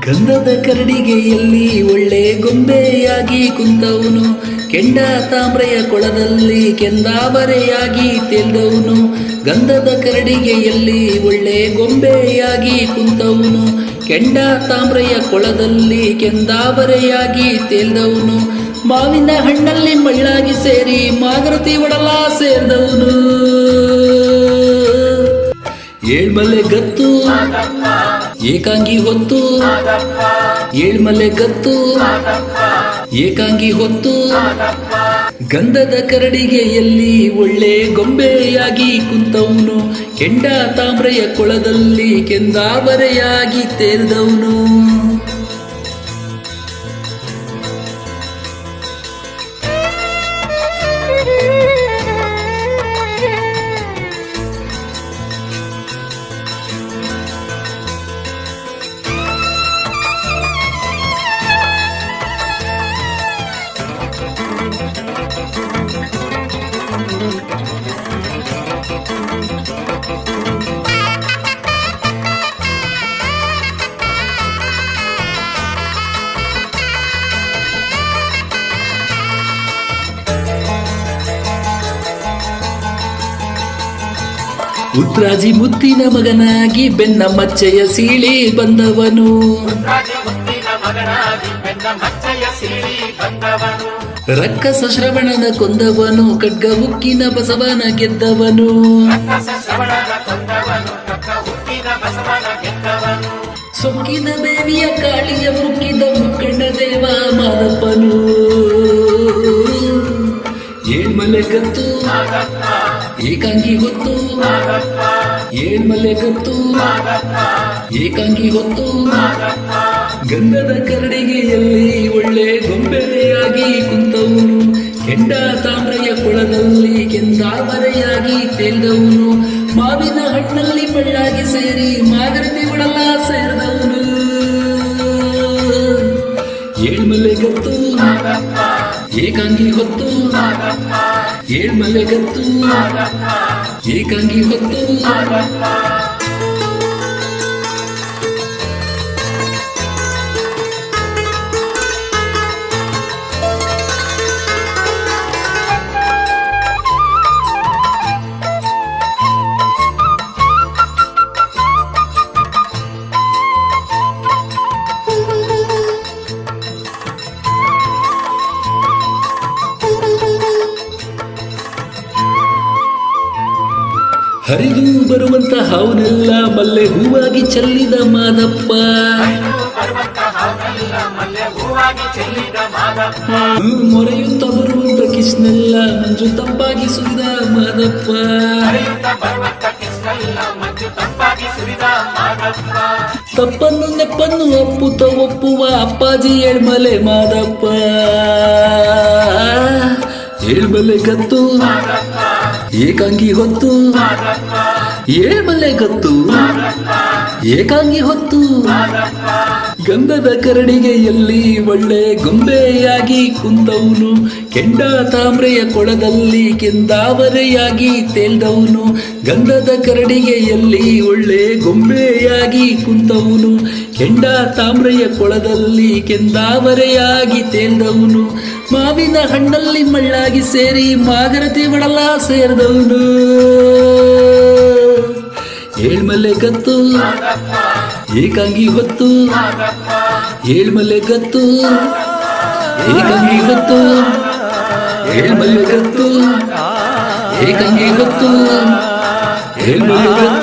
ಗಂಧದ ಕರಡಿಗೆಯಲ್ಲಿ ಒಳ್ಳೆ ಗೊಂಬೆಯಾಗಿ ಕುಂತವನು, ಕೆಂಡ ತಾಮ್ರೆಯ ಕೊಳದಲ್ಲಿ ಕೆಂದಾವರೆಯಾಗಿ ತೇಲ್ದವನು. ಗಂಧದ ಕರಡಿಗೆಯಲ್ಲಿ ಒಳ್ಳೆ ಗೊಂಬೆಯಾಗಿ ಕುಂತವನು, ಕೆಂಡ ತಾಮ್ರೆಯ ಕೊಳದಲ್ಲಿ ಕೆಂದಾವರೆಯಾಗಿ ತೇಲ್ದವನು. ಮಾವಿನ ಹಣ್ಣಲ್ಲಿ ಮಳ್ಳಾಗಿ ಸೇರಿ ಮಾಗರತಿ ಒಡಲ ಸೇರಿದವನು. ಏಳ್ಮಲೆ ಗತ್ತು ಏಕಾಂಗಿ ಹೊತ್ತು, ಏಳ್ಮಲೆ ಗತ್ತು ಏಕಾಂಗಿ ಹೊತ್ತು. ಗಂಧದ ಕರಡಿಗೆಯಲ್ಲಿ ಒಳ್ಳೆ ಗೊಂಬೆಯಾಗಿ ಕುಂತವನು, ಕೆಂಡ ತಾಮ್ರೆಯ ಕೊಳದಲ್ಲಿ ಕೆಂದಾವರೆಯಾಗಿ ತೇರಿದವನು. ಉತ್ರಾಜಿ ಮುತ್ತಿನ ಮಗನಾಗಿ ಬೆನ್ನ ಮಚ್ಚೆಯ ಸೀಳಿ ಬಂದವನು, ರಕ್ಕಸ ಶ್ರವಣನ ಕೊಂದವನು, ಖಡ್ಗ ಉಕ್ಕಿನ ಬಸವನ ಗೆದ್ದವನು. ಸೊಕ್ಕಿನ ದೇವಿಯ ಕಾಳಿಯ ಮುಕ್ಕಿದ ಮುಕ್ಕಣ್ಣ ದೇವ ಮಾದಪ್ಪನು. ಏಳ್ಮಲೆ ಗತ್ತು ಏಕಾಂಗಿ ಹೊತ್ತು, ಏಳ್ಮಲೆ ಗತ್ತು ಏಕಾಂಗಿ ಹೊತ್ತು. ಗಂಧದ ಕರಡಿಗೆಯಲ್ಲಿ ಒಳ್ಳೆ ಗೊಂಬೆಯಾಗಿ ಕುಂತವನು, ಕೆಂಡ ತಾಮ್ರೆಯ ಕೊಳದಲ್ಲಿ ಕೆಂದಾವರೆಯಾಗಿ ತೇಲ್ದವನು. ಮಾವಿನ ಹಣ್ಣಲ್ಲಿ ಮಳ್ಳಾಗಿ ಸೇರಿ ಮಾಗರತಿ ಒಡಲ ಸೇರಿದವನು. ಏಳ್ಮಲೆ ಗತ್ತು ಏಕಾಂಗಿ ಹೊತ್ತು, ಏಳ್ಮಲೆ ಗತ್ತು ಏಕಾಂಗಿ ಹೊತ್ತು. ಹರಿದು ಬರುವಂತ ಹಾವನೆಲ್ಲ ಮಲ್ಲೆ ಹೂವಾಗಿ ಚೆಲ್ಲಿದ ಮಾದಪ್ಪ. ಮೊರೆಯುತ್ತ ಬರುವಂತ ಕಿಸ್ನೆಲ್ಲ ಮಂಜು ತಂಪಾಗಿ ಸುರಿದ ಮಾದಪ್ಪ. ತಪ್ಪನ್ನು ನೆಪ್ಪನ್ನು ಅಪ್ಪುತ್ತ ಒಪ್ಪುವ ಅಪ್ಪಾಜಿ ಏಳ್ಮಲೆ ಮಾದಪ್ಪ. ಏಳ್ಮಲೆ ಗತ್ತು ಏಕಾಂಗಿ ಹೊತ್ತು, ಏಳ್ಮಲೆ ಗತ್ತು ಏಕಾಂಗಿ ಹೊತ್ತು. ಗಂಧದ ಕರಡಿಗೆಯಲ್ಲಿ ಒಳ್ಳೆ ಗೊಂಬೆಯಾಗಿ ಕುಂತವನು, ಕೆಂಡ ತಾಮ್ರೆಯ ಕೊಳದಲ್ಲಿ ಕೆಂದಾವರೆಯಾಗಿ ತೇಲ್ದವನು. ಗಂಧದ ಕರಡಿಗೆಯಲ್ಲಿ ಒಳ್ಳೆ ಗೊಂಬೆಯಾಗಿ ಕುಂತವನು, ಕೆಂಡ ತಾಮ್ರೆಯ ಕೊಳದಲ್ಲಿ ಕೆಂದಾವರೆಯಾಗಿ ತೇಲ್ದವನು. ಮಾವಿನ ಹಣ್ಣಲ್ಲಿ ಮಳ್ಳಾಗಿ ಸೇರಿ ಮಾಗರತಿ ಒಡಲ ಸೇರಿದವನು. ಏಳ್ಮಲೆ ಗತ್ತು ಏಕಾಂಗಿ ಹೊತ್ತು, ಏಳ್ಮಲೆ ಗತ್ತು ಏಕಾಂಗಿ ಹೊತ್ತು, ಏಳ್ಮಲೆ ಗತ್ತು ಏಕಾಂಗಿ ಹೊತ್ತು, ಏಳ್ಮಲೆ ಗತ್ತು